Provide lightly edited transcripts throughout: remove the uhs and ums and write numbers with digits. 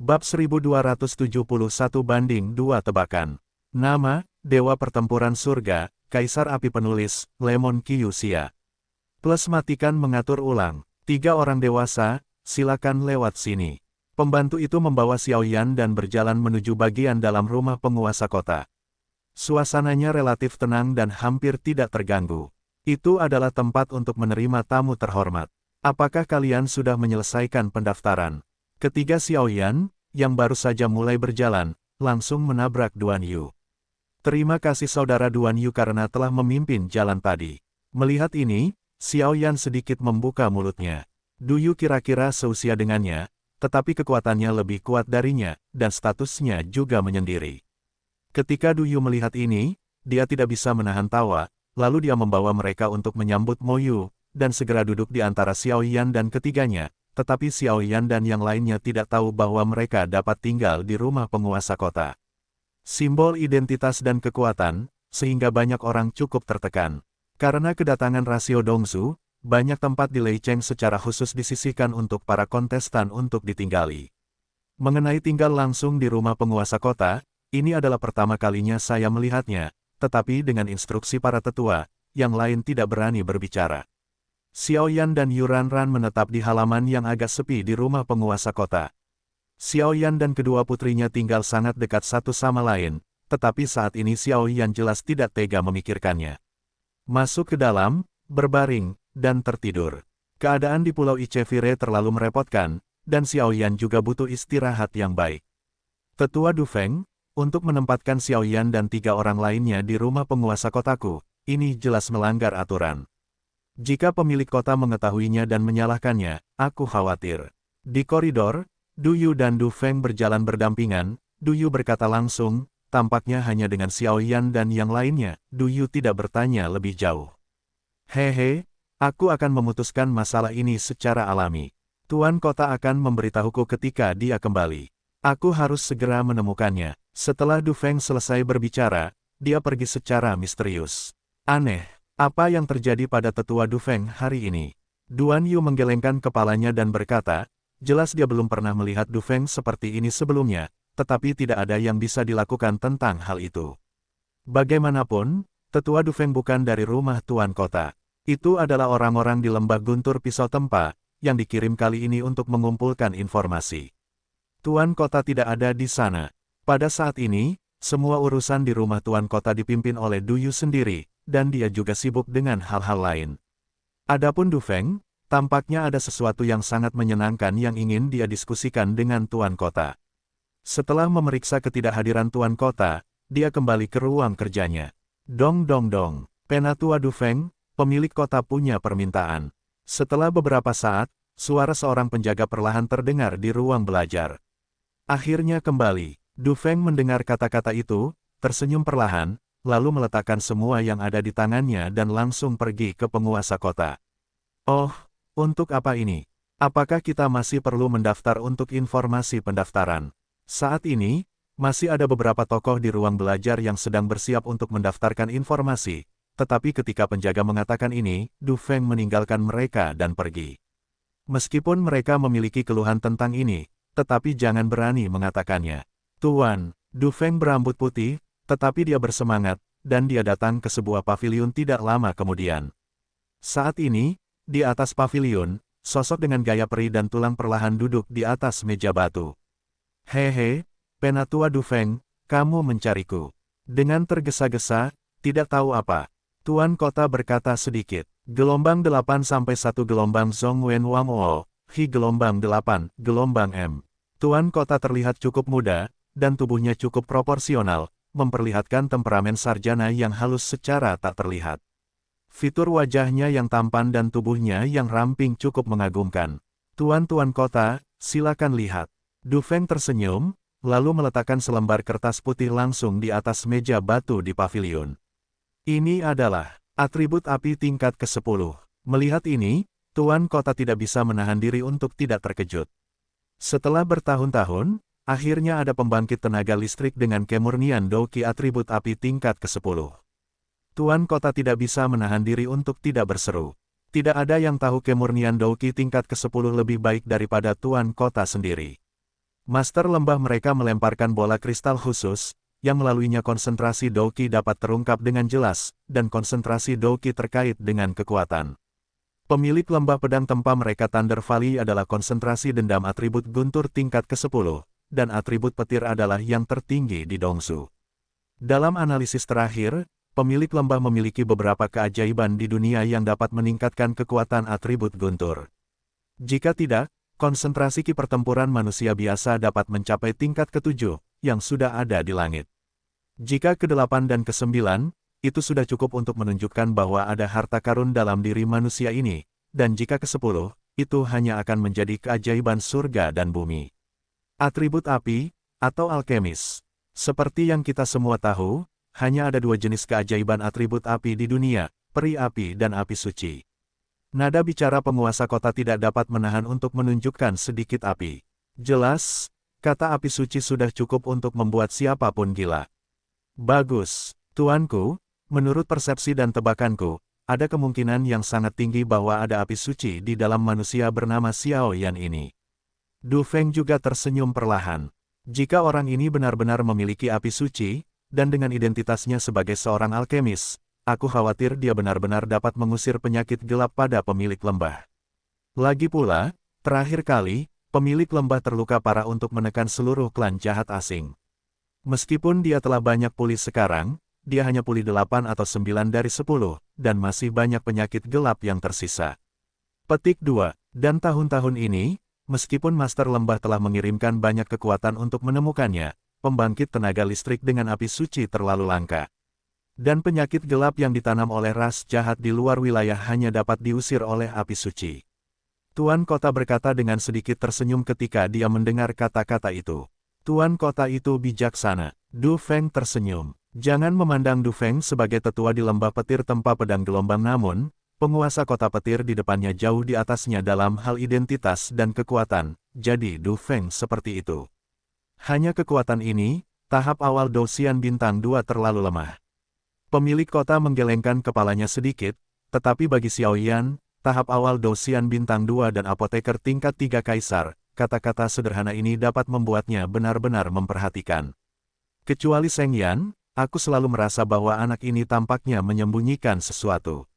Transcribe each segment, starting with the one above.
Bab 1271 banding 2 tebakan. Nama, Dewa Pertempuran Surga, Kaisar Api Penulis, Lemon Kyusia. Plus matikan mengatur ulang. 3 orang dewasa, silakan lewat sini. Pembantu itu membawa Xiaoyan dan berjalan menuju bagian dalam rumah penguasa kota. Suasananya relatif tenang dan hampir tidak terganggu. Itu adalah tempat untuk menerima tamu terhormat. Apakah kalian sudah menyelesaikan pendaftaran? Ketiga Xiaoyan, yang baru saja mulai berjalan, langsung menabrak Duan Yu. Terima kasih saudara Duan Yu karena telah memimpin jalan tadi. Melihat ini, Xiaoyan sedikit membuka mulutnya. Du Yu kira-kira seusia dengannya, tetapi kekuatannya lebih kuat darinya, dan statusnya juga menyendiri. Ketika Du Yu melihat ini, dia tidak bisa menahan tawa, lalu dia membawa mereka untuk menyambut Mo Yu, dan segera duduk di antara Xiaoyan dan ketiganya. Tetapi Xiaoyan dan yang lainnya tidak tahu bahwa mereka dapat tinggal di rumah penguasa kota. Simbol identitas dan kekuatan, sehingga banyak orang cukup tertekan. Karena kedatangan rasio Dongzu, banyak tempat di Leicheng secara khusus disisihkan untuk para kontestan untuk ditinggali. Mengenai tinggal langsung di rumah penguasa kota, ini adalah pertama kalinya saya melihatnya, tetapi dengan instruksi para tetua, yang lain tidak berani berbicara. Xiaoyan dan Yuranran menetap di halaman yang agak sepi di rumah penguasa kota. Xiaoyan dan kedua putrinya tinggal sangat dekat satu sama lain, tetapi saat ini Xiaoyan jelas tidak tega memikirkannya. Masuk ke dalam, berbaring, dan tertidur. Keadaan di Pulau Ichevire terlalu merepotkan, dan Xiaoyan juga butuh istirahat yang baik. Tetua Du Feng, untuk menempatkan Xiaoyan dan 3 orang lainnya di rumah penguasa kotaku, ini jelas melanggar aturan. Jika pemilik kota mengetahuinya dan menyalahkannya, aku khawatir. Di koridor, Du Yu dan Du Feng berjalan berdampingan. Du Yu berkata langsung, tampaknya hanya dengan Xiaoyan dan yang lainnya. Du Yu tidak bertanya lebih jauh. Hehe, aku akan memutuskan masalah ini secara alami. Tuan kota akan memberitahuku ketika dia kembali. Aku harus segera menemukannya. Setelah Du Feng selesai berbicara, dia pergi secara misterius. Aneh. Apa yang terjadi pada tetua Du Feng hari ini? Duan Yu menggelengkan kepalanya dan berkata, jelas dia belum pernah melihat Du Feng seperti ini sebelumnya, tetapi tidak ada yang bisa dilakukan tentang hal itu. Bagaimanapun, tetua Du Feng bukan dari rumah tuan kota. Itu adalah orang-orang di lembah guntur pisau tempa, yang dikirim kali ini untuk mengumpulkan informasi. Tuan kota tidak ada di sana. Pada saat ini, semua urusan di rumah tuan kota dipimpin oleh Du Yu sendiri, dan dia juga sibuk dengan hal-hal lain. Adapun Du Feng, tampaknya ada sesuatu yang sangat menyenangkan yang ingin dia diskusikan dengan tuan kota. Setelah memeriksa ketidakhadiran tuan kota, dia kembali ke ruang kerjanya. Dong dong dong, Penatua Du Feng, pemilik kota punya permintaan. Setelah beberapa saat, suara seorang penjaga perlahan terdengar di ruang belajar. Akhirnya kembali, Du Feng mendengar kata-kata itu, tersenyum perlahan, lalu meletakkan semua yang ada di tangannya dan langsung pergi ke penguasa kota. Oh, untuk apa ini? Apakah kita masih perlu mendaftar untuk informasi pendaftaran? Saat ini, masih ada beberapa tokoh di ruang belajar yang sedang bersiap untuk mendaftarkan informasi, tetapi ketika penjaga mengatakan ini, Du Feng meninggalkan mereka dan pergi. Meskipun mereka memiliki keluhan tentang ini, tetapi jangan berani mengatakannya. Tuan, Du Feng berambut putih, tetapi dia bersemangat, dan dia datang ke sebuah paviliun tidak lama kemudian. Saat ini, di atas paviliun, sosok dengan gaya peri dan tulang perlahan duduk di atas meja batu. Hehe, Penatua Du Feng, kamu mencariku. Dengan tergesa-gesa, tidak tahu apa. Tuan kota berkata sedikit. Gelombang 8 sampai 1 gelombang Zhong Wen Wang O, Hi gelombang 8, gelombang M. Tuan kota terlihat cukup muda, dan tubuhnya cukup proporsional, memperlihatkan temperamen sarjana yang halus secara tak terlihat. Fitur wajahnya yang tampan dan tubuhnya yang ramping cukup mengagumkan. Tuan-tuan kota, silakan lihat. Du Feng tersenyum, lalu meletakkan selembar kertas putih langsung di atas meja batu di paviliun. Ini adalah atribut api tingkat ke-10. Melihat ini, tuan kota tidak bisa menahan diri untuk tidak terkejut. Setelah bertahun-tahun, akhirnya ada pembangkit tenaga listrik dengan kemurnian Douqi atribut api tingkat ke-10. Tuan kota tidak bisa menahan diri untuk tidak berseru. Tidak ada yang tahu kemurnian Douqi tingkat ke-10 lebih baik daripada tuan kota sendiri. Master lembah mereka melemparkan bola kristal khusus, yang melaluinya konsentrasi Douki dapat terungkap dengan jelas, dan konsentrasi Douki terkait dengan kekuatan. Pemilik lembah pedang tempa mereka Thunder Valley adalah konsentrasi dendam atribut guntur tingkat ke-10, dan atribut petir adalah yang tertinggi di Dongsu. Dalam analisis terakhir, pemilik lembah memiliki beberapa keajaiban di dunia yang dapat meningkatkan kekuatan atribut guntur. Jika tidak, konsentrasi ki pertempuran manusia biasa dapat mencapai tingkat ke-7, yang sudah ada di langit. Jika ke-8 dan ke-9, itu sudah cukup untuk menunjukkan bahwa ada harta karun dalam diri manusia ini, dan jika ke-10, itu hanya akan menjadi keajaiban surga dan bumi. Atribut api, atau alkemis. Seperti yang kita semua tahu, hanya ada dua jenis keajaiban atribut api di dunia, peri api dan api suci. Nada bicara penguasa kota tidak dapat menahan untuk menunjukkan sedikit api. Jelas, kata api suci sudah cukup untuk membuat siapapun gila. Bagus, tuanku, menurut persepsi dan tebakanku, ada kemungkinan yang sangat tinggi bahwa ada api suci di dalam manusia bernama Xiao Yan ini. Du Feng juga tersenyum perlahan. Jika orang ini benar-benar memiliki api suci, dan dengan identitasnya sebagai seorang alkemis, aku khawatir dia benar-benar dapat mengusir penyakit gelap pada pemilik lembah. Lagi pula, terakhir kali, pemilik lembah terluka parah untuk menekan seluruh klan jahat asing. Meskipun dia telah banyak pulih sekarang, dia hanya pulih 8 atau 9 dari 10, dan masih banyak penyakit gelap yang tersisa. Petik 2. Dan tahun-tahun ini, meskipun Master Lembah telah mengirimkan banyak kekuatan untuk menemukannya, pembangkit tenaga listrik dengan api suci terlalu langka. Dan penyakit gelap yang ditanam oleh ras jahat di luar wilayah hanya dapat diusir oleh api suci. Tuan kota berkata dengan sedikit tersenyum ketika dia mendengar kata-kata itu. Tuan kota itu bijaksana. Du Feng tersenyum. Jangan memandang Du Feng sebagai tetua di lembah petir tempa pedang gelombang, namun, penguasa kota petir di depannya jauh di atasnya dalam hal identitas dan kekuatan, jadi Du Feng seperti itu. Hanya kekuatan ini, tahap awal Dousian Bintang 2 terlalu lemah. Pemilik kota menggelengkan kepalanya sedikit, tetapi bagi Xiao Yan, tahap awal Dousian Bintang 2 dan apoteker tingkat 3 kaisar, kata-kata sederhana ini dapat membuatnya benar-benar memperhatikan. Kecuali Seng Yan, aku selalu merasa bahwa anak ini tampaknya menyembunyikan sesuatu.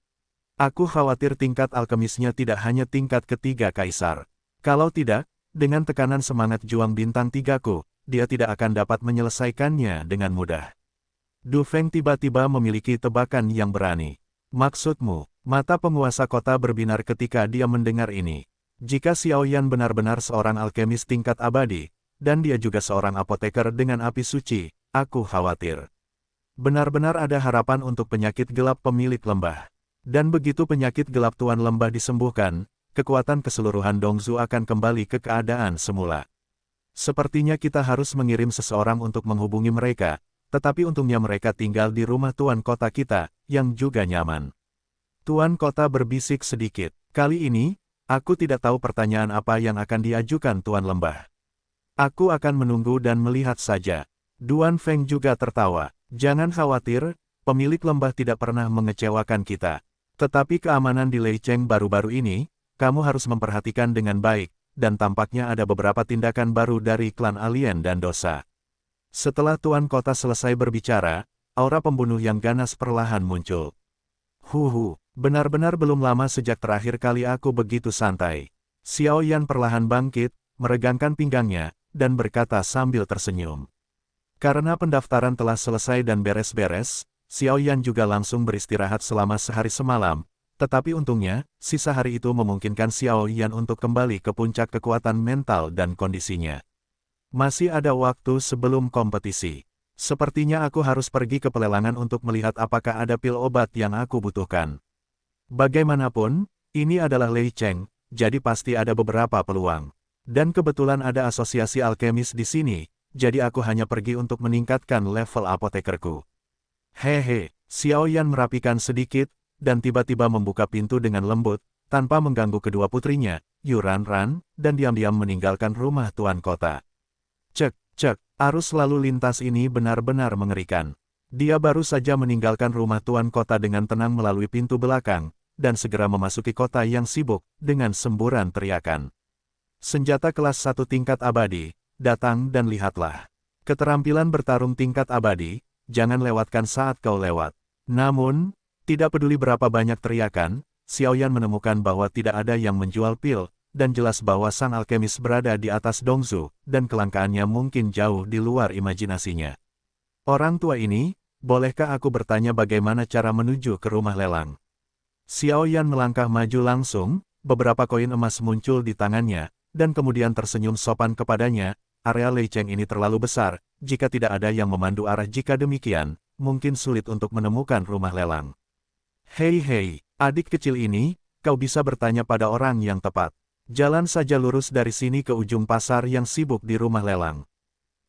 Aku khawatir tingkat alkemisnya tidak hanya tingkat ketiga kaisar. Kalau tidak, dengan tekanan semangat juang bintang 3-ku, dia tidak akan dapat menyelesaikannya dengan mudah. Du Feng tiba-tiba memiliki tebakan yang berani. Maksudmu? Mata penguasa kota berbinar ketika dia mendengar ini. Jika Xiao Yan benar-benar seorang alkemis tingkat abadi, dan dia juga seorang apoteker dengan api suci, aku khawatir. Benar-benar ada harapan untuk penyakit gelap pemilik lembah. Dan begitu penyakit gelap Tuan Lembah disembuhkan, kekuatan keseluruhan Dongzu akan kembali ke keadaan semula. Sepertinya kita harus mengirim seseorang untuk menghubungi mereka, tetapi untungnya mereka tinggal di rumah Tuan Kota kita, yang juga nyaman. Tuan Kota berbisik sedikit. Kali ini, aku tidak tahu pertanyaan apa yang akan diajukan Tuan Lembah. Aku akan menunggu dan melihat saja. Duan Feng juga tertawa. Jangan khawatir, pemilik lembah tidak pernah mengecewakan kita. Tetapi keamanan di Lei Cheng baru-baru ini, kamu harus memperhatikan dengan baik, dan tampaknya ada beberapa tindakan baru dari klan alien dan dosa. Setelah Tuan Kota selesai berbicara, aura pembunuh yang ganas perlahan muncul. Benar-benar belum lama sejak terakhir kali aku begitu santai. Xiao Yan perlahan bangkit, meregangkan pinggangnya, dan berkata sambil tersenyum. Karena pendaftaran telah selesai dan beres-beres, Xiao Yan juga langsung beristirahat selama sehari semalam, tetapi untungnya, sisa hari itu memungkinkan Xiao Yan untuk kembali ke puncak kekuatan mental dan kondisinya. Masih ada waktu sebelum kompetisi. Sepertinya aku harus pergi ke pelelangan untuk melihat apakah ada pil obat yang aku butuhkan. Bagaimanapun, ini adalah Lei Cheng, jadi pasti ada beberapa peluang. Dan kebetulan ada asosiasi alkemis di sini, jadi aku hanya pergi untuk meningkatkan level apotekerku. Hehe, Xiao Yan merapikan sedikit, dan tiba-tiba membuka pintu dengan lembut, tanpa mengganggu kedua putrinya, Yu Ran, dan diam-diam meninggalkan rumah Tuan Kota. Cek, arus lalu lintas ini benar-benar mengerikan. Dia baru saja meninggalkan rumah Tuan Kota dengan tenang melalui pintu belakang, dan segera memasuki kota yang sibuk, dengan semburan teriakan. Senjata kelas 1 tingkat abadi, datang dan lihatlah. Keterampilan bertarung tingkat abadi, jangan lewatkan saat kau lewat. Namun, tidak peduli berapa banyak teriakan, Xiaoyan menemukan bahwa tidak ada yang menjual pil, dan jelas bahwa sang alkemis berada di atas Dongzu, dan kelangkaannya mungkin jauh di luar imajinasinya. Orang tua ini, bolehkah aku bertanya bagaimana cara menuju ke rumah lelang? Xiaoyan melangkah maju langsung, beberapa koin emas muncul di tangannya, dan kemudian tersenyum sopan kepadanya. Area Lei Cheng ini terlalu besar, jika tidak ada yang memandu arah jika demikian, mungkin sulit untuk menemukan rumah lelang. Hei, adik kecil ini, kau bisa bertanya pada orang yang tepat. Jalan saja lurus dari sini ke ujung pasar yang sibuk di rumah lelang.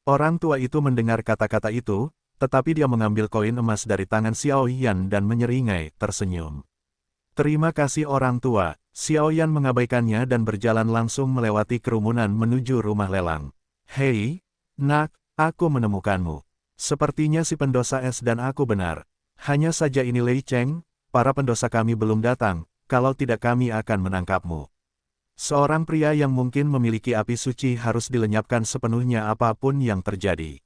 Orang tua itu mendengar kata-kata itu, tetapi dia mengambil koin emas dari tangan Xiaoyan dan menyeringai, tersenyum. Terima kasih orang tua. Xiaoyan mengabaikannya dan berjalan langsung melewati kerumunan menuju rumah lelang. Hei, nak, aku menemukanmu. Sepertinya si pendosa es dan aku benar. Hanya saja ini Lei Cheng, para pendosa kami belum datang, kalau tidak kami akan menangkapmu. Seorang pria yang mungkin memiliki api suci harus dilenyapkan sepenuhnya apapun yang terjadi.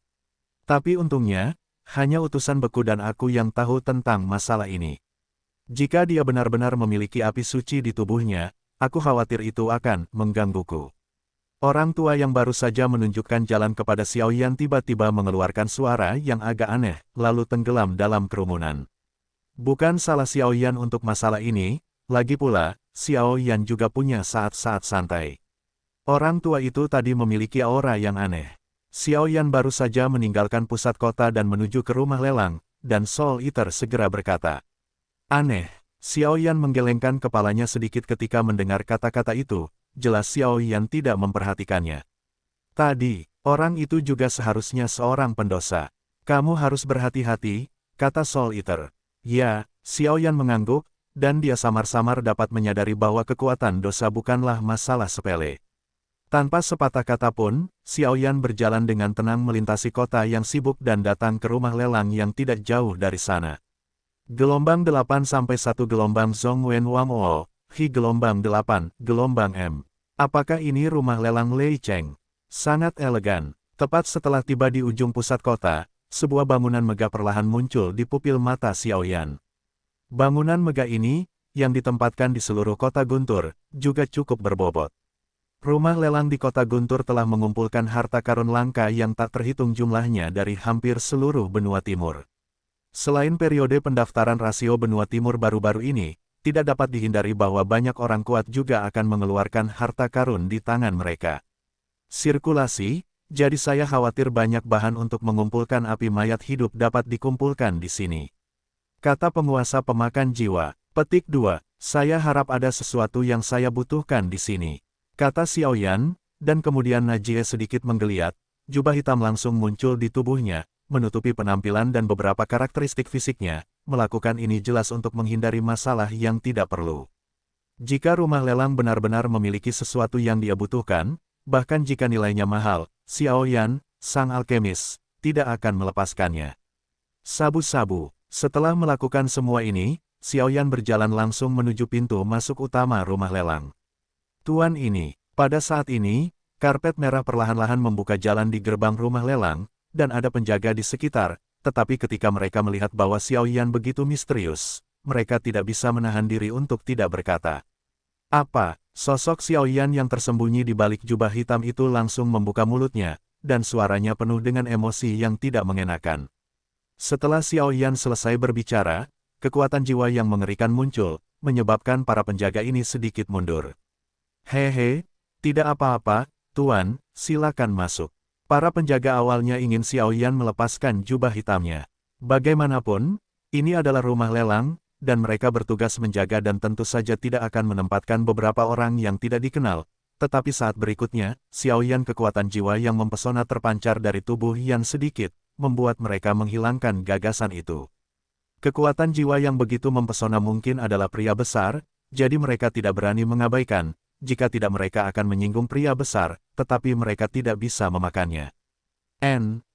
Tapi untungnya, hanya utusan beku dan aku yang tahu tentang masalah ini. Jika dia benar-benar memiliki api suci di tubuhnya, aku khawatir itu akan menggangguku. Orang tua yang baru saja menunjukkan jalan kepada Xiaoyan tiba-tiba mengeluarkan suara yang agak aneh, lalu tenggelam dalam kerumunan. Bukan salah Xiaoyan untuk masalah ini, lagi pula, Xiaoyan juga punya saat-saat santai. Orang tua itu tadi memiliki aura yang aneh. Xiaoyan baru saja meninggalkan pusat kota dan menuju ke rumah lelang, dan Soul Eater segera berkata. Aneh, Xiaoyan menggelengkan kepalanya sedikit ketika mendengar kata-kata itu, jelas Xiaoyan tidak memperhatikannya. Tadi, orang itu juga seharusnya seorang pendosa. Kamu harus berhati-hati, kata Soul Eater. Ya, Xiaoyan mengangguk, dan dia samar-samar dapat menyadari bahwa kekuatan dosa bukanlah masalah sepele. Tanpa sepatah kata pun, Xiaoyan berjalan dengan tenang melintasi kota yang sibuk dan datang ke rumah lelang yang tidak jauh dari sana. Gelombang 8 sampai 1 gelombang Zhongwen Wangwo, Hi gelombang 8, gelombang M. Apakah ini rumah lelang Lei Cheng? Sangat elegan. Tepat setelah tiba di ujung pusat kota, sebuah bangunan megah perlahan muncul di pupil mata Xiaoyan. Bangunan megah ini, yang ditempatkan di seluruh kota Guntur, juga cukup berbobot. Rumah lelang di kota Guntur telah mengumpulkan harta karun langka yang tak terhitung jumlahnya dari hampir seluruh benua timur. Selain periode pendaftaran rasio benua timur baru-baru ini, tidak dapat dihindari bahwa banyak orang kuat juga akan mengeluarkan harta karun di tangan mereka. Sirkulasi, jadi saya khawatir banyak bahan untuk mengumpulkan api mayat hidup dapat dikumpulkan di sini. Kata penguasa pemakan jiwa. Petik 2, saya harap ada sesuatu yang saya butuhkan di sini. Kata Xiaoyan, dan kemudian Najie sedikit menggeliat, jubah hitam langsung muncul di tubuhnya, menutupi penampilan dan beberapa karakteristik fisiknya, melakukan ini jelas untuk menghindari masalah yang tidak perlu. Jika rumah lelang benar-benar memiliki sesuatu yang dia butuhkan, bahkan jika nilainya mahal, Xiaoyan, sang alkemis, tidak akan melepaskannya. Sabu-sabu, setelah melakukan semua ini, Xiaoyan berjalan langsung menuju pintu masuk utama rumah lelang. Tuan ini, pada saat ini, karpet merah perlahan-lahan membuka jalan di gerbang rumah lelang, dan ada penjaga di sekitar, tetapi ketika mereka melihat bahwa Xiaoyan begitu misterius, mereka tidak bisa menahan diri untuk tidak berkata. Apa? Sosok Xiaoyan yang tersembunyi di balik jubah hitam itu langsung membuka mulutnya, dan suaranya penuh dengan emosi yang tidak mengenakan. Setelah Xiaoyan selesai berbicara, kekuatan jiwa yang mengerikan muncul, menyebabkan para penjaga ini sedikit mundur. Hehe, tidak apa-apa, Tuan, silakan masuk. Para penjaga awalnya ingin Xiaoyan melepaskan jubah hitamnya. Bagaimanapun, ini adalah rumah lelang, dan mereka bertugas menjaga dan tentu saja tidak akan menempatkan beberapa orang yang tidak dikenal. Tetapi saat berikutnya, Xiaoyan kekuatan jiwa yang mempesona terpancar dari tubuh Yan sedikit, membuat mereka menghilangkan gagasan itu. Kekuatan jiwa yang begitu mempesona mungkin adalah pria besar, jadi mereka tidak berani mengabaikan. Jika tidak mereka akan menyinggung pria besar, tetapi mereka tidak bisa memakannya.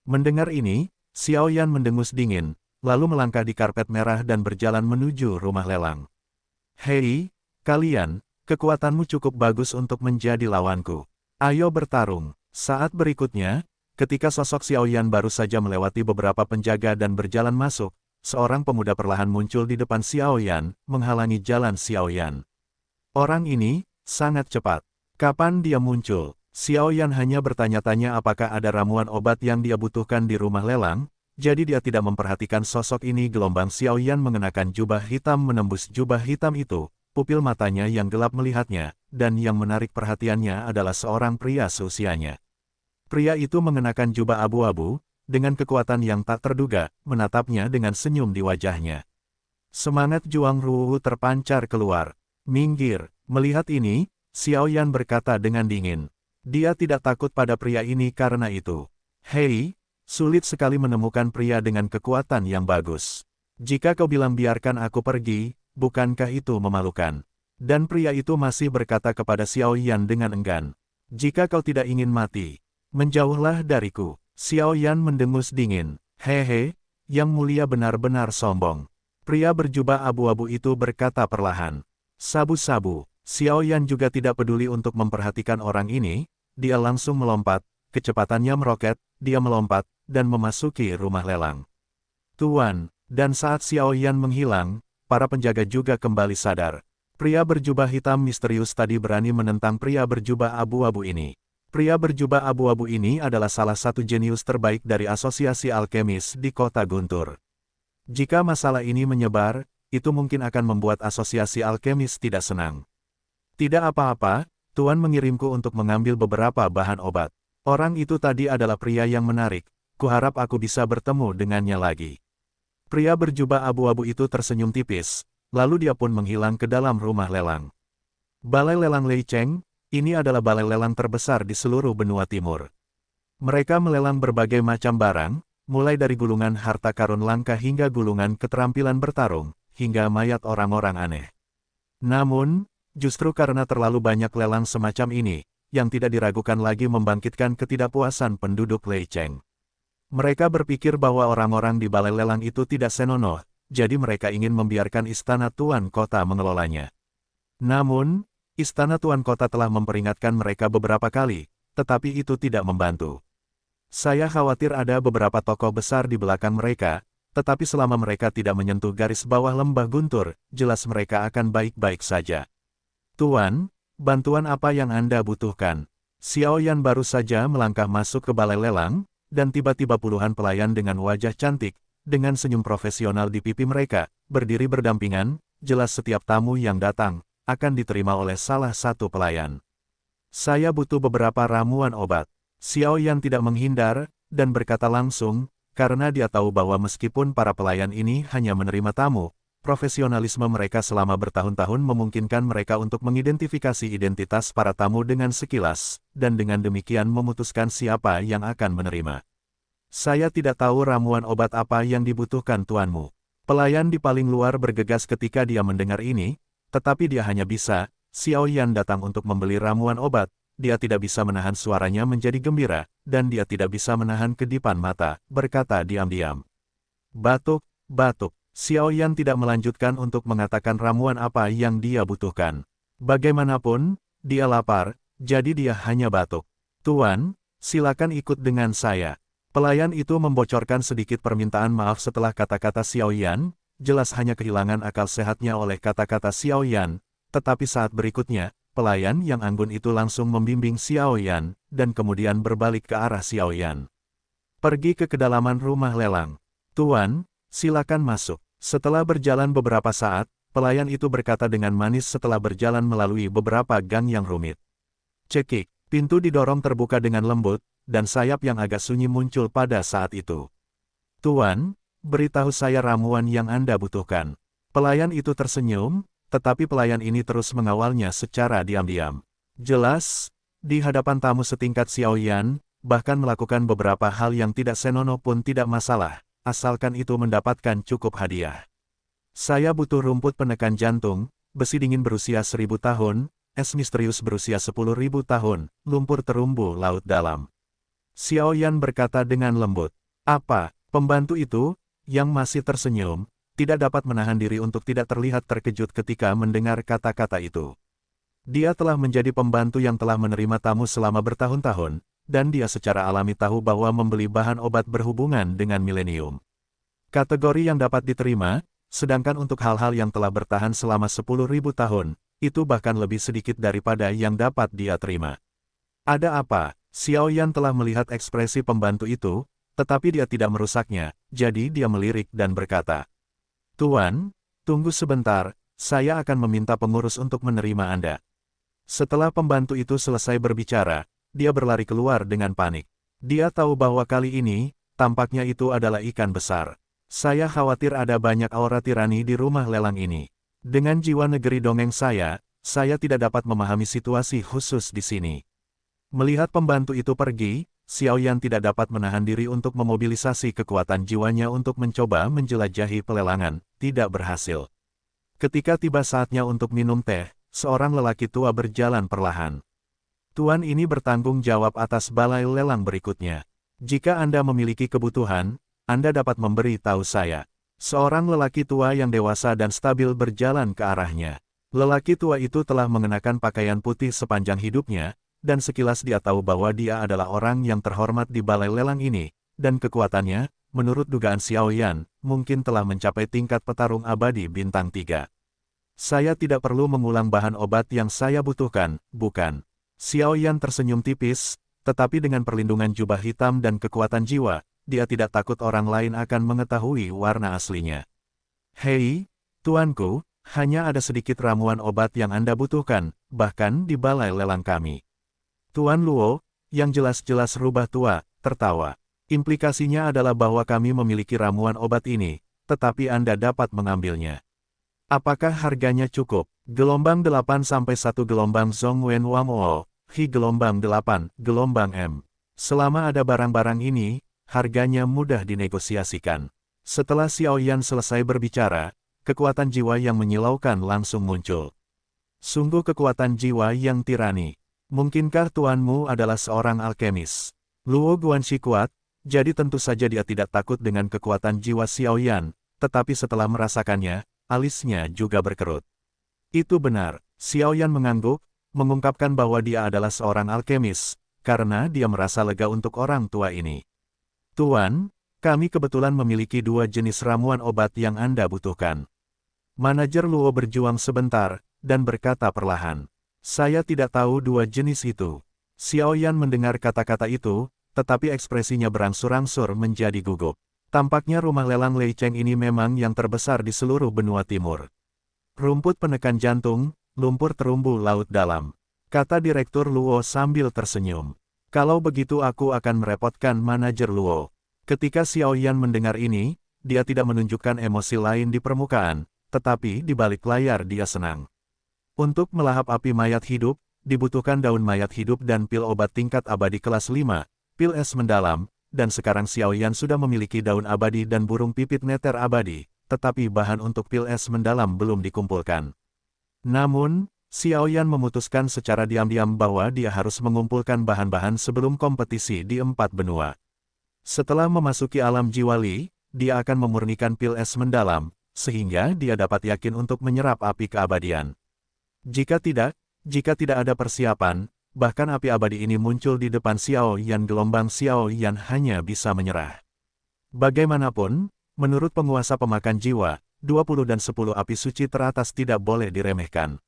Mendengar ini, Xiaoyan mendengus dingin, lalu melangkah di karpet merah dan berjalan menuju rumah lelang. Hei, kalian, kekuatanmu cukup bagus untuk menjadi lawanku. Ayo bertarung. Saat berikutnya, ketika sosok Xiao Yan baru saja melewati beberapa penjaga dan berjalan masuk, seorang pemuda perlahan muncul di depan Xiao Yan, menghalangi jalan Xiao Yan. Orang ini sangat cepat. Kapan dia muncul? Xiao Yan hanya bertanya-tanya apakah ada ramuan obat yang dia butuhkan di rumah lelang, jadi dia tidak memperhatikan sosok ini. Gelombang Xiao Yan mengenakan jubah hitam menembus jubah hitam itu, pupil matanya yang gelap melihatnya, dan yang menarik perhatiannya adalah seorang pria seusianya. Pria itu mengenakan jubah abu-abu, dengan kekuatan yang tak terduga, menatapnya dengan senyum di wajahnya. Semangat Juang Ruwu terpancar keluar. Minggir. Melihat ini, Xiao Yan berkata dengan dingin. Dia tidak takut pada pria ini karena itu. Hei, sulit sekali menemukan pria dengan kekuatan yang bagus. Jika kau bilang biarkan aku pergi, bukankah itu memalukan? Dan pria itu masih berkata kepada Xiao Yan dengan enggan. Jika kau tidak ingin mati, menjauhlah dariku. Xiao Yan mendengus dingin. Hehe, yang mulia benar-benar sombong. Pria berjubah abu-abu itu berkata perlahan. Sabu-sabu. Xiao Yan juga tidak peduli untuk memperhatikan orang ini, dia langsung melompat, kecepatannya meroket, dia melompat, dan memasuki rumah lelang. Tuan, dan saat Xiao Yan menghilang, para penjaga juga kembali sadar. Pria berjubah hitam misterius tadi berani menentang pria berjubah abu-abu ini. Pria berjubah abu-abu ini adalah salah satu jenius terbaik dari asosiasi alkemis di kota Guntur. Jika masalah ini menyebar, itu mungkin akan membuat asosiasi alkemis tidak senang. Tidak apa-apa, Tuan mengirimku untuk mengambil beberapa bahan obat. Orang itu tadi adalah pria yang menarik, kuharap aku bisa bertemu dengannya lagi. Pria berjubah abu-abu itu tersenyum tipis, lalu dia pun menghilang ke dalam rumah lelang. Balai Lelang Lei Cheng, ini adalah balai lelang terbesar di seluruh benua timur. Mereka melelang berbagai macam barang, mulai dari gulungan harta karun langka hingga gulungan keterampilan bertarung, hingga mayat orang-orang aneh. Namun, justru karena terlalu banyak lelang semacam ini, yang tidak diragukan lagi membangkitkan ketidakpuasan penduduk Lei Cheng. Mereka berpikir bahwa orang-orang di balai lelang itu tidak senonoh, jadi mereka ingin membiarkan istana tuan kota mengelolanya. Namun, istana tuan kota telah memperingatkan mereka beberapa kali, tetapi itu tidak membantu. Saya khawatir ada beberapa tokoh besar di belakang mereka, tetapi selama mereka tidak menyentuh garis bawah lembah Guntur, jelas mereka akan baik-baik saja. Tuan, bantuan apa yang Anda butuhkan? Xiao Yan baru saja melangkah masuk ke balai lelang, dan tiba-tiba puluhan pelayan dengan wajah cantik, dengan senyum profesional di pipi mereka, berdiri berdampingan, jelas setiap tamu yang datang, akan diterima oleh salah satu pelayan. Saya butuh beberapa ramuan obat. Xiao Yan tidak menghindar, dan berkata langsung, karena dia tahu bahwa meskipun para pelayan ini hanya menerima tamu, profesionalisme mereka selama bertahun-tahun memungkinkan mereka untuk mengidentifikasi identitas para tamu dengan sekilas, dan dengan demikian memutuskan siapa yang akan menerima. Saya tidak tahu ramuan obat apa yang dibutuhkan tuanmu. Pelayan di paling luar bergegas ketika dia mendengar ini, tetapi dia hanya bisa, Xiao Yan datang untuk membeli ramuan obat, dia tidak bisa menahan suaranya menjadi gembira, dan dia tidak bisa menahan kedipan mata, berkata diam-diam. Batuk, batuk. Xiao Yan tidak melanjutkan untuk mengatakan ramuan apa yang dia butuhkan. Bagaimanapun, dia lapar, jadi dia hanya batuk. Tuan, silakan ikut dengan saya. Pelayan itu membocorkan sedikit permintaan maaf setelah kata-kata Xiao Yan, jelas hanya kehilangan akal sehatnya oleh kata-kata Xiao Yan, tetapi saat berikutnya, pelayan yang anggun itu langsung membimbing Xiao Yan, dan kemudian berbalik ke arah Xiao Yan. Pergi ke kedalaman rumah lelang. Tuan, silakan masuk. Setelah berjalan beberapa saat, pelayan itu berkata dengan manis setelah berjalan melalui beberapa gang yang rumit. Cekik, pintu didorong terbuka dengan lembut, dan sayap yang agak sunyi muncul pada saat itu. Tuan, beritahu saya ramuan yang Anda butuhkan. Pelayan itu tersenyum, tetapi pelayan ini terus mengawalnya secara diam-diam. Jelas, di hadapan tamu setingkat Xiao Yan, bahkan melakukan beberapa hal yang tidak senonoh pun tidak masalah. Asalkan itu mendapatkan cukup hadiah. Saya butuh rumput penekan jantung, besi dingin berusia 1000 tahun, es misterius berusia 10.000 tahun, lumpur terumbu laut dalam. Xiao Yan berkata dengan lembut. Apa, pembantu itu, yang masih tersenyum, tidak dapat menahan diri untuk tidak terlihat terkejut ketika mendengar kata-kata itu. Dia telah menjadi pembantu yang telah menerima tamu selama bertahun-tahun, dan dia secara alami tahu bahwa membeli bahan obat berhubungan dengan milenium. Kategori yang dapat diterima, sedangkan untuk hal-hal yang telah bertahan selama 10.000 tahun, itu bahkan lebih sedikit daripada yang dapat dia terima. Ada apa? Xiao Yan telah melihat ekspresi pembantu itu, tetapi dia tidak merusaknya, jadi dia melirik dan berkata, "Tuan, tunggu sebentar, saya akan meminta pengurus untuk menerima Anda." Setelah pembantu itu selesai berbicara, dia berlari keluar dengan panik. Dia tahu bahwa kali ini, tampaknya itu adalah ikan besar. Saya khawatir ada banyak aura tirani di rumah lelang ini. Dengan jiwa negeri dongeng saya tidak dapat memahami situasi khusus di sini. Melihat pembantu itu pergi, Xiao Yan tidak dapat menahan diri untuk memobilisasi kekuatan jiwanya untuk mencoba menjelajahi pelelangan, tidak berhasil. Ketika tiba saatnya untuk minum teh, seorang lelaki tua berjalan perlahan. Tuan ini bertanggung jawab atas balai lelang berikutnya. Jika Anda memiliki kebutuhan, Anda dapat memberi tahu saya. Seorang lelaki tua yang dewasa dan stabil berjalan ke arahnya. Lelaki tua itu telah mengenakan pakaian putih sepanjang hidupnya, dan sekilas dia tahu bahwa dia adalah orang yang terhormat di balai lelang ini, dan kekuatannya, menurut dugaan Xiao Yan, mungkin telah mencapai tingkat petarung abadi bintang 3. Saya tidak perlu mengulang bahan obat yang saya butuhkan, bukan? Xiao Yan tersenyum tipis, tetapi dengan perlindungan jubah hitam dan kekuatan jiwa, dia tidak takut orang lain akan mengetahui warna aslinya. Hei, tuanku, hanya ada sedikit ramuan obat yang Anda butuhkan, bahkan di balai lelang kami. Tuan Luo, yang jelas-jelas rubah tua, tertawa. Implikasinya adalah bahwa kami memiliki ramuan obat ini, tetapi Anda dapat mengambilnya. Apakah harganya cukup? Gelombang 8 sampai 1 gelombang Zhongwen Wamo, Hi gelombang 8, gelombang M. Selama ada barang-barang ini, harganya mudah dinegosiasikan. Setelah Xiao Yan selesai berbicara, kekuatan jiwa yang menyilaukan langsung muncul. Sungguh kekuatan jiwa yang tirani. Mungkinkah tuanmu adalah seorang alkemis? Luo Guanxi kuat, jadi tentu saja dia tidak takut dengan kekuatan jiwa Xiao Yan, tetapi setelah merasakannya, alisnya juga berkerut. Itu benar, Xiao Yan mengangguk, mengungkapkan bahwa dia adalah seorang alkemis, karena dia merasa lega untuk orang tua ini. Tuan, kami kebetulan memiliki 2 jenis ramuan obat yang Anda butuhkan. Manajer Luo berjuang sebentar, dan berkata perlahan. Saya tidak tahu 2 jenis itu. Xiao Yan mendengar kata-kata itu, tetapi ekspresinya berangsur-angsur menjadi gugup. Tampaknya rumah lelang Lei Cheng ini memang yang terbesar di seluruh benua timur. Rumput penekan jantung, lumpur terumbu laut dalam. Kata Direktur Luo sambil tersenyum. Kalau begitu aku akan merepotkan manajer Luo. Ketika Xiao Yan mendengar ini, dia tidak menunjukkan emosi lain di permukaan, tetapi di balik layar dia senang. Untuk melahap api mayat hidup, dibutuhkan daun mayat hidup dan pil obat tingkat abadi kelas 5, pil es mendalam, dan sekarang Xiao Yan sudah memiliki daun abadi dan burung pipit neter abadi, tetapi bahan untuk pil es mendalam belum dikumpulkan. Namun, Xiao Yan memutuskan secara diam-diam bahwa dia harus mengumpulkan bahan-bahan sebelum kompetisi di 4 benua. Setelah memasuki alam jiwa Li, dia akan memurnikan pil es mendalam, sehingga dia dapat yakin untuk menyerap api keabadian. Jika tidak ada persiapan, bahkan api abadi ini muncul di depan Xiao Yan, gelombang Xiao Yan hanya bisa menyerah. Bagaimanapun, menurut penguasa pemakan jiwa, 20 dan 10 api suci teratas tidak boleh diremehkan.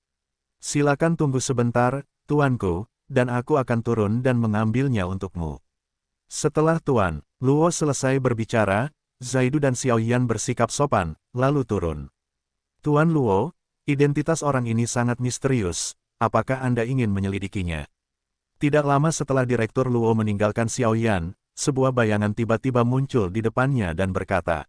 Silakan tunggu sebentar, tuanku, dan aku akan turun dan mengambilnya untukmu. Setelah Tuan Luo selesai berbicara, Zaidu dan Xiao Yan bersikap sopan, lalu turun. Tuan Luo, identitas orang ini sangat misterius, apakah Anda ingin menyelidikinya? Tidak lama setelah Direktur Luo meninggalkan Xiao Yan, sebuah bayangan tiba-tiba muncul di depannya dan berkata,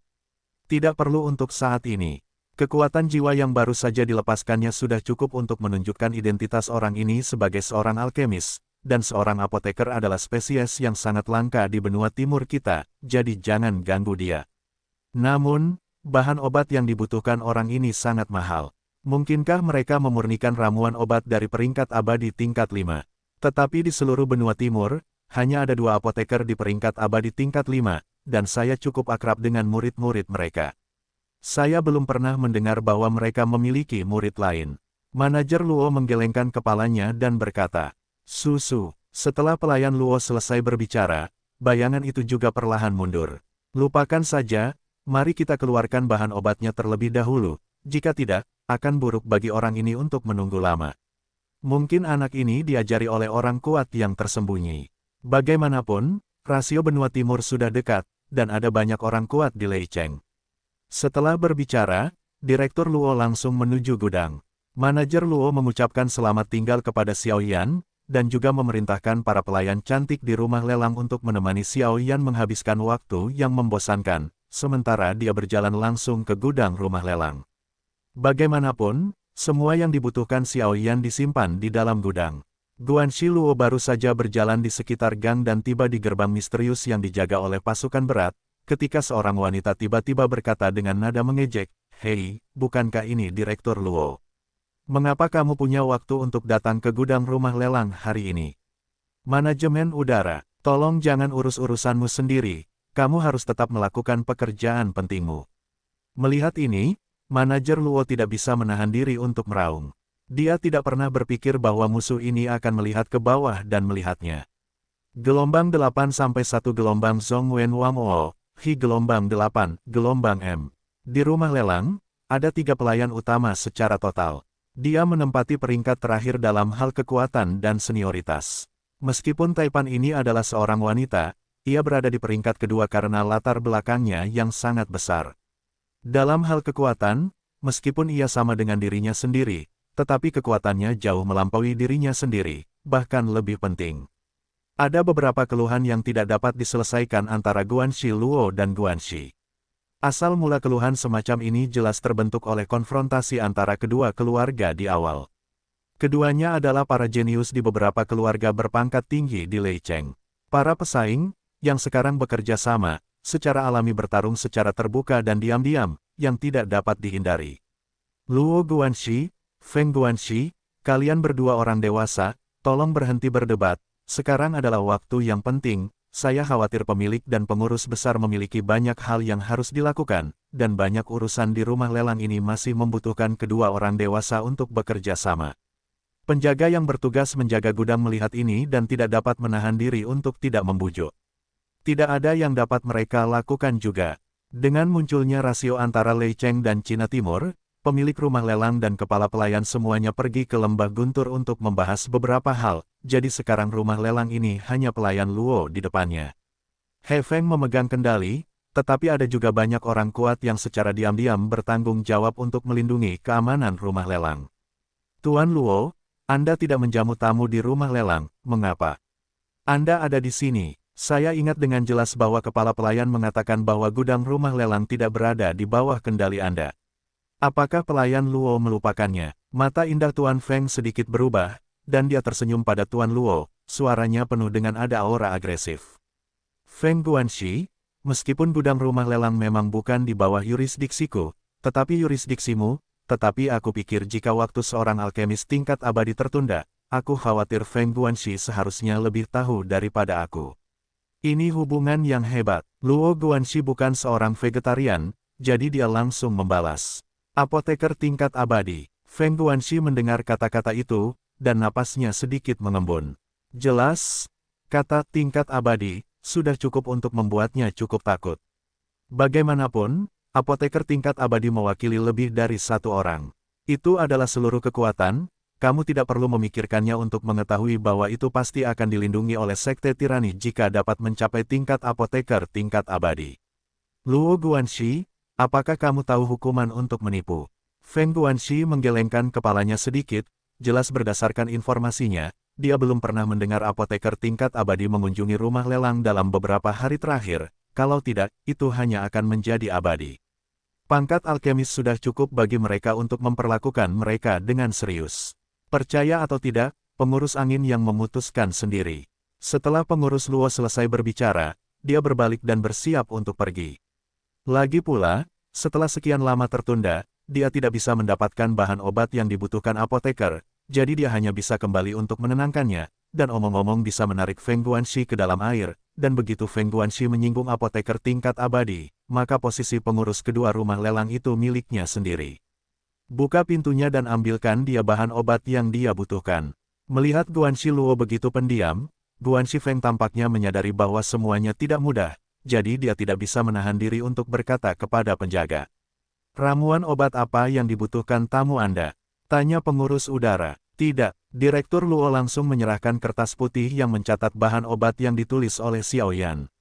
"Tidak perlu untuk saat ini. Kekuatan jiwa yang baru saja dilepaskannya sudah cukup untuk menunjukkan identitas orang ini sebagai seorang alkemis, dan seorang apoteker adalah spesies yang sangat langka di benua timur kita, jadi jangan ganggu dia. Namun, bahan obat yang dibutuhkan orang ini sangat mahal. Mungkinkah mereka memurnikan ramuan obat dari peringkat abadi tingkat 5? Tetapi di seluruh benua timur, hanya ada 2 apoteker di peringkat abadi tingkat 5, dan saya cukup akrab dengan murid-murid mereka. Saya belum pernah mendengar bahwa mereka memiliki murid lain." Manajer Luo menggelengkan kepalanya dan berkata, Setelah pelayan Luo selesai berbicara, bayangan itu juga perlahan mundur. Lupakan saja, mari kita keluarkan bahan obatnya terlebih dahulu, jika tidak, akan buruk bagi orang ini untuk menunggu lama. Mungkin anak ini diajari oleh orang kuat yang tersembunyi. Bagaimanapun, rasio benua timur sudah dekat, dan ada banyak orang kuat di Lei Cheng. Setelah berbicara, Direktur Luo langsung menuju gudang. Manajer Luo mengucapkan selamat tinggal kepada Xiao Yan, dan juga memerintahkan para pelayan cantik di rumah lelang untuk menemani Xiao Yan menghabiskan waktu yang membosankan, sementara dia berjalan langsung ke gudang rumah lelang. Bagaimanapun, semua yang dibutuhkan Xiao Yan disimpan di dalam gudang. Guanxi Luo baru saja berjalan di sekitar gang dan tiba di gerbang misterius yang dijaga oleh pasukan berat, ketika seorang wanita tiba-tiba berkata dengan nada mengejek, "Hei, bukankah ini Direktur Luo? Mengapa kamu punya waktu untuk datang ke gudang rumah lelang hari ini? Manajemen udara, tolong jangan urus-urusanmu sendiri, kamu harus tetap melakukan pekerjaan pentingmu." Melihat ini, manajer Luo tidak bisa menahan diri untuk meraung. Dia tidak pernah berpikir bahwa musuh ini akan melihat ke bawah dan melihatnya. Gelombang 8 sampai 1 gelombang Zhong Wen Wang O, Hi gelombang 8, gelombang M. Di rumah lelang, ada 3 pelayan utama secara total. Dia menempati peringkat terakhir dalam hal kekuatan dan senioritas. Meskipun Taipan ini adalah seorang wanita, ia berada di peringkat kedua karena latar belakangnya yang sangat besar. Dalam hal kekuatan, meskipun ia sama dengan dirinya sendiri, tetapi kekuatannya jauh melampaui dirinya sendiri, bahkan lebih penting. Ada beberapa keluhan yang tidak dapat diselesaikan antara Guanxi Luo dan Guanxi. Asal mula keluhan semacam ini jelas terbentuk oleh konfrontasi antara kedua keluarga di awal. Keduanya adalah para jenius di beberapa keluarga berpangkat tinggi di Lei Cheng. Para pesaing, yang sekarang bekerja sama, secara alami bertarung secara terbuka dan diam-diam, yang tidak dapat dihindari. Luo Guanxi, Feng Guanxi, kalian berdua orang dewasa, tolong berhenti berdebat, sekarang adalah waktu yang penting. Saya khawatir pemilik dan pengurus besar memiliki banyak hal yang harus dilakukan, dan banyak urusan di rumah lelang ini masih membutuhkan kedua orang dewasa untuk bekerja sama. Penjaga yang bertugas menjaga gudang melihat ini dan tidak dapat menahan diri untuk tidak membujuk. Tidak ada yang dapat mereka lakukan juga. Dengan munculnya rasio antara Lei Cheng dan Cina Timur, pemilik rumah lelang dan kepala pelayan semuanya pergi ke lembah guntur untuk membahas beberapa hal, jadi sekarang rumah lelang ini hanya pelayan Luo di depannya. He Feng memegang kendali, tetapi ada juga banyak orang kuat yang secara diam-diam bertanggung jawab untuk melindungi keamanan rumah lelang. Tuan Luo, Anda tidak menjamu tamu di rumah lelang, mengapa? Anda ada di sini. Saya ingat dengan jelas bahwa kepala pelayan mengatakan bahwa gudang rumah lelang tidak berada di bawah kendali Anda. Apakah pelayan Luo melupakannya? Mata indah Tuan Feng sedikit berubah, dan dia tersenyum pada Tuan Luo, suaranya penuh dengan ada aura agresif. Feng Guanxi, meskipun gudang rumah lelang memang bukan di bawah yurisdiksiku, tetapi yurisdiksimu, tetapi aku pikir jika waktu seorang alkemis tingkat abadi tertunda, aku khawatir Feng Guanxi seharusnya lebih tahu daripada aku. Ini hubungan yang hebat. Luo Guanxi bukan seorang vegetarian, jadi dia langsung membalas. Apoteker tingkat abadi. Feng Guanxi mendengar kata-kata itu, dan napasnya sedikit mengembun. Jelas, kata tingkat abadi, sudah cukup untuk membuatnya cukup takut. Bagaimanapun, apoteker tingkat abadi mewakili lebih dari satu orang. Itu adalah seluruh kekuatan, kamu tidak perlu memikirkannya untuk mengetahui bahwa itu pasti akan dilindungi oleh sekte tirani jika dapat mencapai tingkat apoteker tingkat abadi. Luo Guanxi, apakah kamu tahu hukuman untuk menipu? Feng Guanxi menggelengkan kepalanya sedikit, jelas berdasarkan informasinya, dia belum pernah mendengar apoteker tingkat abadi mengunjungi rumah lelang dalam beberapa hari terakhir, kalau tidak, itu hanya akan menjadi abadi. Pangkat alkemis sudah cukup bagi mereka untuk memperlakukan mereka dengan serius. Percaya atau tidak, pengurus angin yang memutuskan sendiri. Setelah pengurus Luo selesai berbicara, dia berbalik dan bersiap untuk pergi. Lagi pula, setelah sekian lama tertunda, dia tidak bisa mendapatkan bahan obat yang dibutuhkan apoteker, jadi dia hanya bisa kembali untuk menenangkannya, dan omong-omong bisa menarik Feng Guanxi ke dalam air, dan begitu Feng Guanxi menyinggung apoteker tingkat abadi, maka posisi pengurus kedua rumah lelang itu miliknya sendiri. Buka pintunya dan ambilkan dia bahan obat yang dia butuhkan. Melihat Guanxi Luo begitu pendiam, Guanxi Feng tampaknya menyadari bahwa semuanya tidak mudah, jadi dia tidak bisa menahan diri untuk berkata kepada penjaga. Ramuan obat apa yang dibutuhkan tamu Anda? Tanya pengurus udara. Tidak, Direktur Luo langsung menyerahkan kertas putih yang mencatat bahan obat yang ditulis oleh Xiao Yan.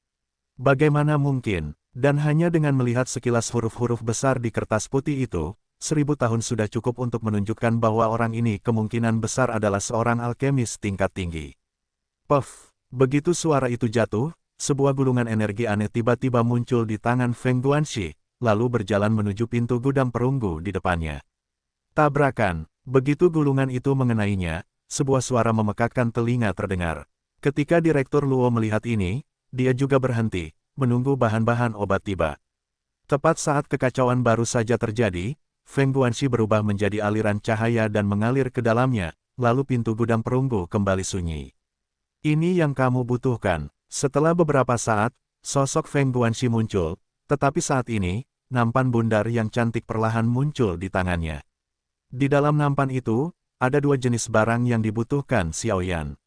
Bagaimana mungkin? Dan hanya dengan melihat sekilas huruf-huruf besar di kertas putih itu, 1000 tahun sudah cukup untuk menunjukkan bahwa orang ini kemungkinan besar adalah seorang alkemis tingkat tinggi. Puff! Begitu suara itu jatuh, sebuah gulungan energi aneh tiba-tiba muncul di tangan Feng Guanxi, lalu berjalan menuju pintu gudang perunggu di depannya. Tabrakan! Begitu gulungan itu mengenainya, sebuah suara memekakkan telinga terdengar. Ketika Direktur Luo melihat ini, dia juga berhenti, menunggu bahan-bahan obat tiba. Tepat saat kekacauan baru saja terjadi, Feng Guanxi berubah menjadi aliran cahaya dan mengalir ke dalamnya, lalu pintu gudang perunggu kembali sunyi. Ini yang kamu butuhkan. Setelah beberapa saat, sosok Feng Guanxi muncul, tetapi saat ini, nampan bundar yang cantik perlahan muncul di tangannya. Di dalam nampan itu, ada dua jenis barang yang dibutuhkan Xiao Yan.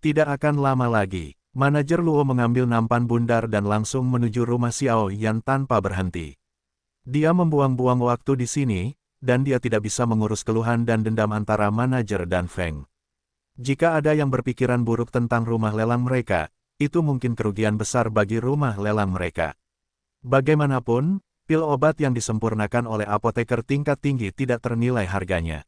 Tidak akan lama lagi. Manajer Luo mengambil nampan bundar dan langsung menuju rumah Xiao Yan tanpa berhenti. Dia membuang-buang waktu di sini, dan dia tidak bisa mengurus keluhan dan dendam antara manajer dan Feng. Jika ada yang berpikiran buruk tentang rumah lelang mereka, itu mungkin kerugian besar bagi rumah lelang mereka. Bagaimanapun, pil obat yang disempurnakan oleh apoteker tingkat tinggi tidak ternilai harganya.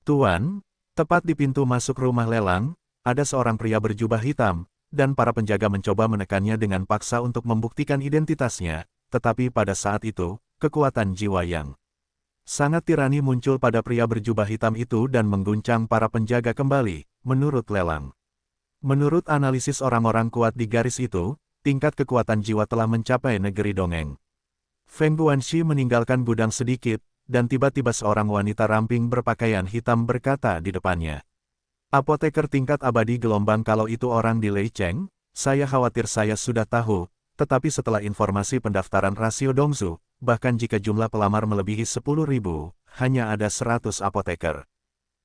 Tuan, tepat di pintu masuk rumah lelang, ada seorang pria berjubah hitam, dan para penjaga mencoba menekannya dengan paksa untuk membuktikan identitasnya, tetapi pada saat itu, kekuatan jiwa yang sangat tirani muncul pada pria berjubah hitam itu dan mengguncang para penjaga kembali, menurut lelang. Menurut analisis orang-orang kuat di garis itu, tingkat kekuatan jiwa telah mencapai negeri dongeng. Feng Guanxi meninggalkan gudang sedikit, dan tiba-tiba seorang wanita ramping berpakaian hitam berkata di depannya. Apoteker tingkat abadi gelombang kalau itu orang di Lei Cheng, saya khawatir saya sudah tahu, tetapi setelah informasi pendaftaran rasio Dongzu, bahkan jika jumlah pelamar melebihi 10.000, hanya ada 100 apoteker.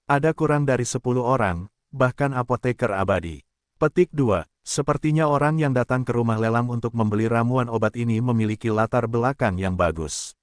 Ada kurang dari 10 orang, bahkan apoteker abadi. Petik 2. Sepertinya orang yang datang ke rumah lelang untuk membeli ramuan obat ini memiliki latar belakang yang bagus.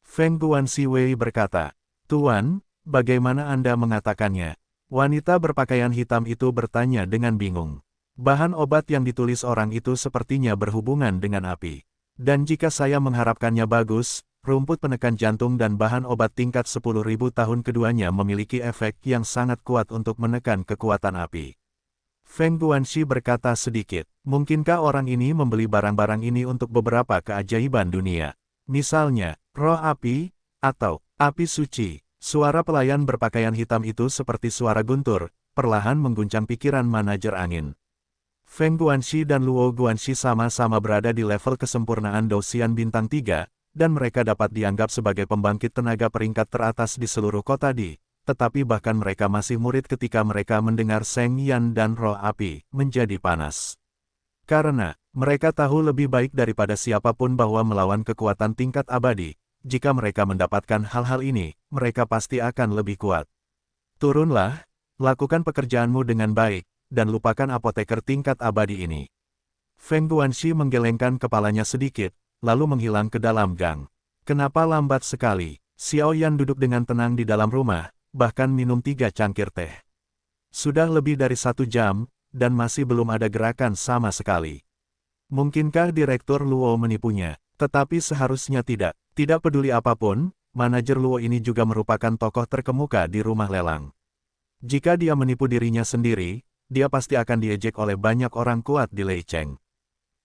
Feng Guanxi Wei berkata, Tuan, bagaimana Anda mengatakannya? Wanita berpakaian hitam itu bertanya dengan bingung. Bahan obat yang ditulis orang itu sepertinya berhubungan dengan api. Dan jika saya mengharapkannya bagus, rumput penekan jantung dan bahan obat tingkat 10.000 tahun keduanya memiliki efek yang sangat kuat untuk menekan kekuatan api. Feng Guanxi berkata sedikit, mungkinkah orang ini membeli barang-barang ini untuk beberapa keajaiban dunia? Misalnya, roh api, atau api suci. Suara pelayan berpakaian hitam itu seperti suara guntur, perlahan mengguncang pikiran manajer angin. Feng Guanxi dan Luo Guanxi sama-sama berada di level kesempurnaan Douxian Bintang 3, dan mereka dapat dianggap sebagai pembangkit tenaga peringkat teratas di seluruh kota Di, tetapi bahkan mereka masih murid ketika mereka mendengar Seng Yan dan roh api menjadi panas. Karena, mereka tahu lebih baik daripada siapapun bahwa melawan kekuatan tingkat abadi, jika mereka mendapatkan hal-hal ini, mereka pasti akan lebih kuat. Turunlah, lakukan pekerjaanmu dengan baik, dan lupakan apoteker tingkat abadi ini. Feng Guanxi menggelengkan kepalanya sedikit, lalu menghilang ke dalam gang. Kenapa lambat sekali? Xiao Yan duduk dengan tenang di dalam rumah, bahkan minum 3 cangkir teh. Sudah lebih dari 1 jam, dan masih belum ada gerakan sama sekali. Mungkinkah Direktur Luo menipunya? Tetapi seharusnya tidak. Tidak peduli apapun, manajer Luo ini juga merupakan tokoh terkemuka di rumah lelang. Jika dia menipu dirinya sendiri, dia pasti akan diejek oleh banyak orang kuat di Lei Cheng.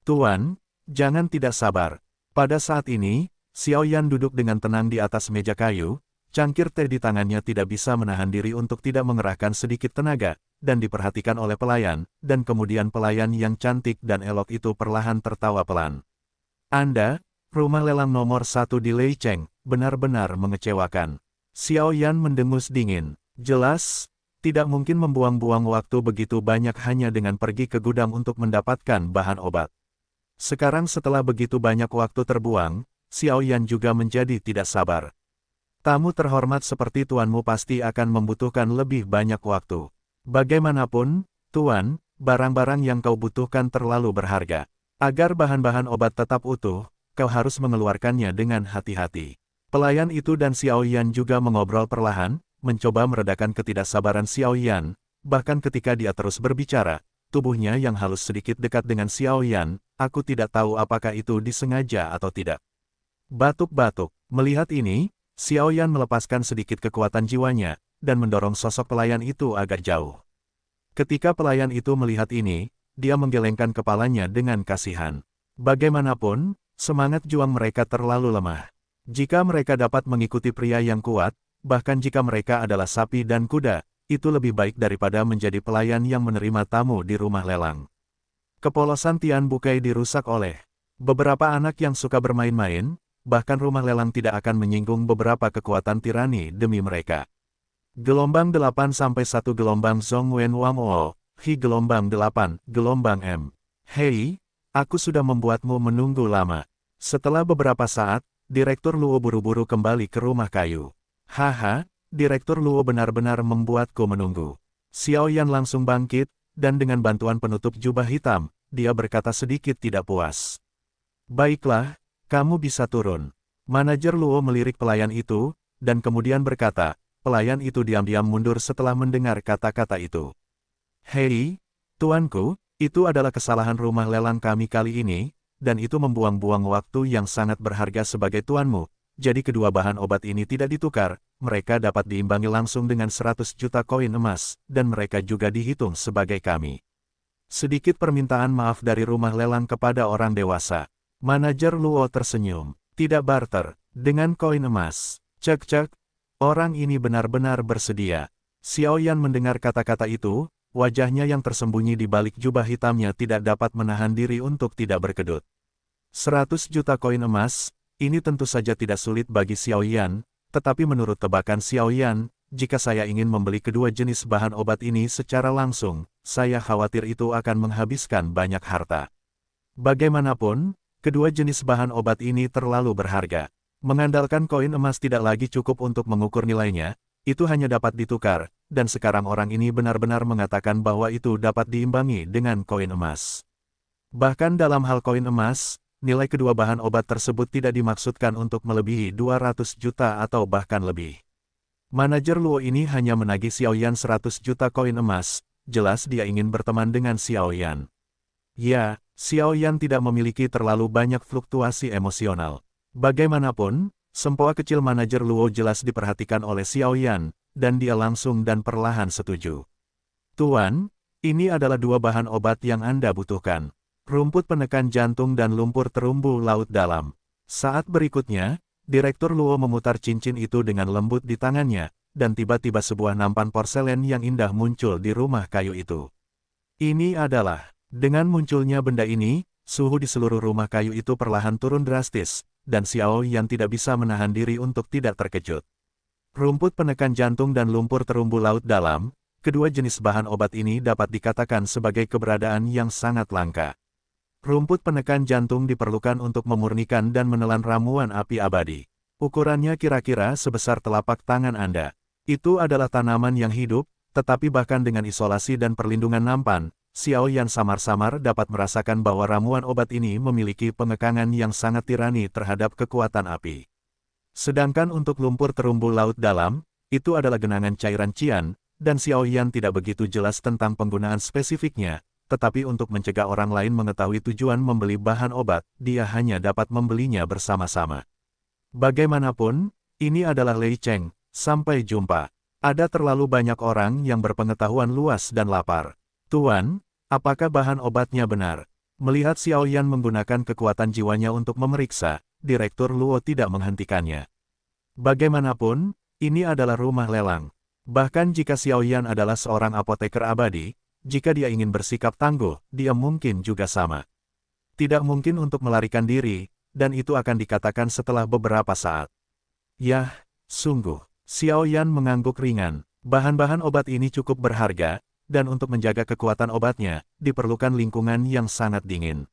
Tuan, jangan tidak sabar. Pada saat ini, Xiao Yan duduk dengan tenang di atas meja kayu, cangkir teh di tangannya tidak bisa menahan diri untuk tidak mengerahkan sedikit tenaga, dan diperhatikan oleh pelayan, dan kemudian pelayan yang cantik dan elok itu perlahan tertawa pelan. Anda, rumah lelang nomor 1 di Lei Cheng, benar-benar mengecewakan. Xiao Yan mendengus dingin. Jelas, tidak mungkin membuang-buang waktu begitu banyak hanya dengan pergi ke gudang untuk mendapatkan bahan obat. Sekarang setelah begitu banyak waktu terbuang, Xiao Yan juga menjadi tidak sabar. Tamu terhormat seperti tuanmu pasti akan membutuhkan lebih banyak waktu. Bagaimanapun, Tuan, barang-barang yang kau butuhkan terlalu berharga. Agar bahan-bahan obat tetap utuh, kau harus mengeluarkannya dengan hati-hati. Pelayan itu dan Xiao Yan juga mengobrol perlahan, mencoba meredakan ketidaksabaran Xiao Yan, bahkan ketika dia terus berbicara, tubuhnya yang halus sedikit dekat dengan Xiao Yan, aku tidak tahu apakah itu disengaja atau tidak. Batuk-batuk. Melihat ini, Xiao Yan melepaskan sedikit kekuatan jiwanya, dan mendorong sosok pelayan itu agak jauh. Ketika pelayan itu melihat ini, dia menggelengkan kepalanya dengan kasihan. Bagaimanapun, semangat juang mereka terlalu lemah. Jika mereka dapat mengikuti pria yang kuat, bahkan jika mereka adalah sapi dan kuda, itu lebih baik daripada menjadi pelayan yang menerima tamu di rumah lelang. Kepolosan Tian Bukai dirusak oleh beberapa anak yang suka bermain-main, bahkan rumah lelang tidak akan menyinggung beberapa kekuatan tirani demi mereka. Gelombang 8-1 gelombang Zhong Wen Wang O, Hi gelombang 8, gelombang M. Hei, aku sudah membuatmu menunggu lama. Setelah beberapa saat, Direktur Luo buru-buru kembali ke rumah kayu. Haha, Direktur Luo benar-benar membuatku menunggu. Xiao Yan langsung bangkit, dan dengan bantuan penutup jubah hitam, dia berkata sedikit tidak puas. Baiklah, kamu bisa turun. Manajer Luo melirik pelayan itu, dan kemudian berkata, pelayan itu diam-diam mundur setelah mendengar kata-kata itu. Hei, tuanku, itu adalah kesalahan rumah lelang kami kali ini, dan itu membuang-buang waktu yang sangat berharga sebagai tuanmu, jadi kedua bahan obat ini tidak ditukar, mereka dapat diimbangi langsung dengan 100 juta koin emas, dan mereka juga dihitung sebagai kami. Sedikit permintaan maaf dari rumah lelang kepada orang dewasa. Manajer Luo tersenyum. Tidak barter, dengan koin emas. Cek-cek, orang ini benar-benar bersedia. Xiao Yan mendengar kata-kata itu, wajahnya yang tersembunyi di balik jubah hitamnya tidak dapat menahan diri untuk tidak berkedut. 100 juta koin emas, ini tentu saja tidak sulit bagi Xiao Yan, tetapi menurut tebakan Xiao Yan, jika saya ingin membeli kedua jenis bahan obat ini secara langsung, saya khawatir itu akan menghabiskan banyak harta. Bagaimanapun, kedua jenis bahan obat ini terlalu berharga. Mengandalkan koin emas tidak lagi cukup untuk mengukur nilainya, itu hanya dapat ditukar, dan sekarang orang ini benar-benar mengatakan bahwa itu dapat diimbangi dengan koin emas. Bahkan dalam hal koin emas, nilai kedua bahan obat tersebut tidak dimaksudkan untuk melebihi 200 juta atau bahkan lebih. Manajer Luo ini hanya menagih Xiao Yan 100 juta koin emas, jelas dia ingin berteman dengan Xiao Yan. Ya, Xiao Yan tidak memiliki terlalu banyak fluktuasi emosional. Bagaimanapun, sempoa kecil manajer Luo jelas diperhatikan oleh Xiao Yan, dan dia langsung dan perlahan setuju. Tuan, ini adalah dua bahan obat yang Anda butuhkan. Rumput penekan jantung dan lumpur terumbu laut dalam. Saat berikutnya, Direktur Luo memutar cincin itu dengan lembut di tangannya, dan tiba-tiba sebuah nampan porselen yang indah muncul di rumah kayu itu. Ini adalah, dengan munculnya benda ini, suhu di seluruh rumah kayu itu perlahan turun drastis, dan Xiao Yan tidak bisa menahan diri untuk tidak terkejut. Rumput penekan jantung dan lumpur terumbu laut dalam, kedua jenis bahan obat ini dapat dikatakan sebagai keberadaan yang sangat langka. Rumput penekan jantung diperlukan untuk memurnikan dan menelan ramuan api abadi. Ukurannya kira-kira sebesar telapak tangan Anda. Itu adalah tanaman yang hidup, tetapi bahkan dengan isolasi dan perlindungan nampan, Xiao Yan samar-samar dapat merasakan bahwa ramuan obat ini memiliki pengekangan yang sangat tirani terhadap kekuatan api. Sedangkan untuk lumpur terumbu laut dalam, itu adalah genangan cairan cian, dan Xiao Yan tidak begitu jelas tentang penggunaan spesifiknya, tetapi untuk mencegah orang lain mengetahui tujuan membeli bahan obat, dia hanya dapat membelinya bersama-sama. Bagaimanapun, ini adalah Lei Cheng, sampai jumpa. Ada terlalu banyak orang yang berpengetahuan luas dan lapar. Tuan, apakah bahan obatnya benar? Melihat Xiao Yan menggunakan kekuatan jiwanya untuk memeriksa, Direktur Luo tidak menghentikannya. Bagaimanapun, ini adalah rumah lelang. Bahkan jika Xiao Yan adalah seorang apoteker abadi, jika dia ingin bersikap tangguh, dia mungkin juga sama. Tidak mungkin untuk melarikan diri, dan itu akan dikatakan setelah beberapa saat. Yah, sungguh. Xiao Yan mengangguk ringan. Bahan-bahan obat ini cukup berharga, dan untuk menjaga kekuatan obatnya, diperlukan lingkungan yang sangat dingin.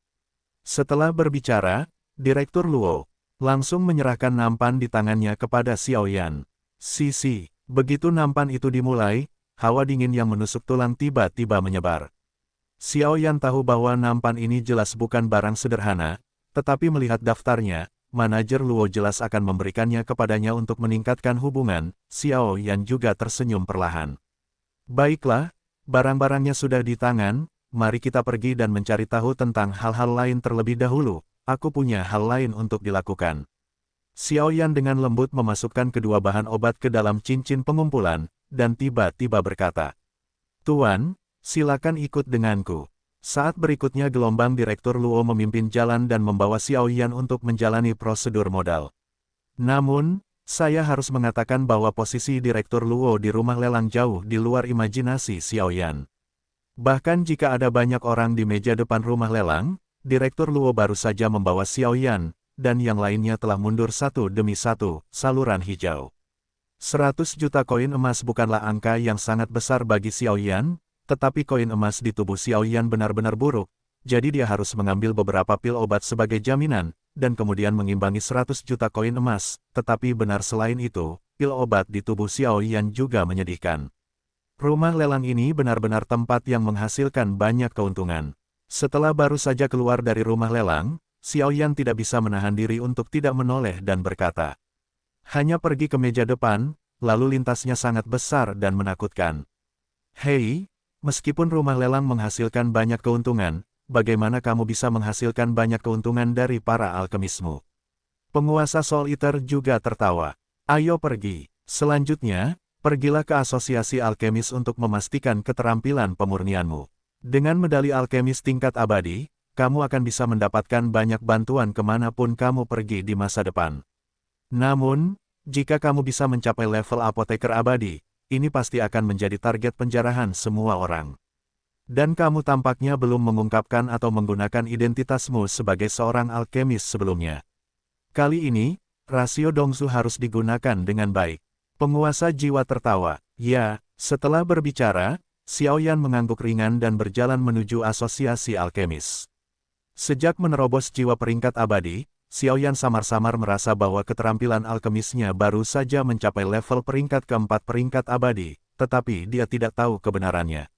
Setelah berbicara, Direktur Luo langsung menyerahkan nampan di tangannya kepada Xiao Yan. Sisi, begitu nampan itu dimulai, hawa dingin yang menusuk tulang tiba-tiba menyebar. Xiao Yan tahu bahwa nampan ini jelas bukan barang sederhana, tetapi melihat daftarnya, manajer Luo jelas akan memberikannya kepadanya untuk meningkatkan hubungan. Xiao Yan juga tersenyum perlahan. Baiklah, barang-barangnya sudah di tangan, mari kita pergi dan mencari tahu tentang hal-hal lain terlebih dahulu, aku punya hal lain untuk dilakukan. Xiao Yan dengan lembut memasukkan kedua bahan obat ke dalam cincin pengumpulan, dan tiba-tiba berkata, "Tuan, silakan ikut denganku." Saat berikutnya gelombang Direktur Luo memimpin jalan dan membawa Xiao Yan untuk menjalani prosedur modal. Namun, saya harus mengatakan bahwa posisi Direktur Luo di rumah lelang jauh di luar imajinasi Xiao Yan. Bahkan jika ada banyak orang di meja depan rumah lelang, Direktur Luo baru saja membawa Xiao Yan, dan yang lainnya telah mundur satu demi satu, saluran hijau. 100 juta koin emas bukanlah angka yang sangat besar bagi Xiao Yan, tetapi koin emas di tubuh Xiao Yan benar-benar buruk, jadi dia harus mengambil beberapa pil obat sebagai jaminan, dan kemudian mengimbangi 100 juta koin emas, tetapi benar selain itu, pil obat di tubuh Xiao Yan juga menyedihkan. Rumah lelang ini benar-benar tempat yang menghasilkan banyak keuntungan. Setelah baru saja keluar dari rumah lelang, Xiao Yan tidak bisa menahan diri untuk tidak menoleh dan berkata, "Hanya pergi ke meja depan, lalu lintasnya sangat besar dan menakutkan. Hei, meskipun rumah lelang menghasilkan banyak keuntungan, bagaimana kamu bisa menghasilkan banyak keuntungan dari para alkemismu?" Penguasa Soul Eater juga tertawa. "Ayo pergi. Selanjutnya, pergilah ke asosiasi alkemis untuk memastikan keterampilan pemurnianmu. Dengan medali alkemis tingkat abadi, kamu akan bisa mendapatkan banyak bantuan kemanapun kamu pergi di masa depan. Namun, jika kamu bisa mencapai level apoteker abadi, ini pasti akan menjadi target penjarahan semua orang. Dan kamu tampaknya belum mengungkapkan atau menggunakan identitasmu sebagai seorang alkemis sebelumnya. Kali ini, rasio Dongsu harus digunakan dengan baik." Penguasa jiwa tertawa. Ya, setelah berbicara, Xiao Yan mengangguk ringan dan berjalan menuju asosiasi alkemis. Sejak menerobos jiwa peringkat abadi, Xiao Yan samar-samar merasa bahwa keterampilan alkemisnya baru saja mencapai level peringkat keempat peringkat abadi, tetapi dia tidak tahu kebenarannya.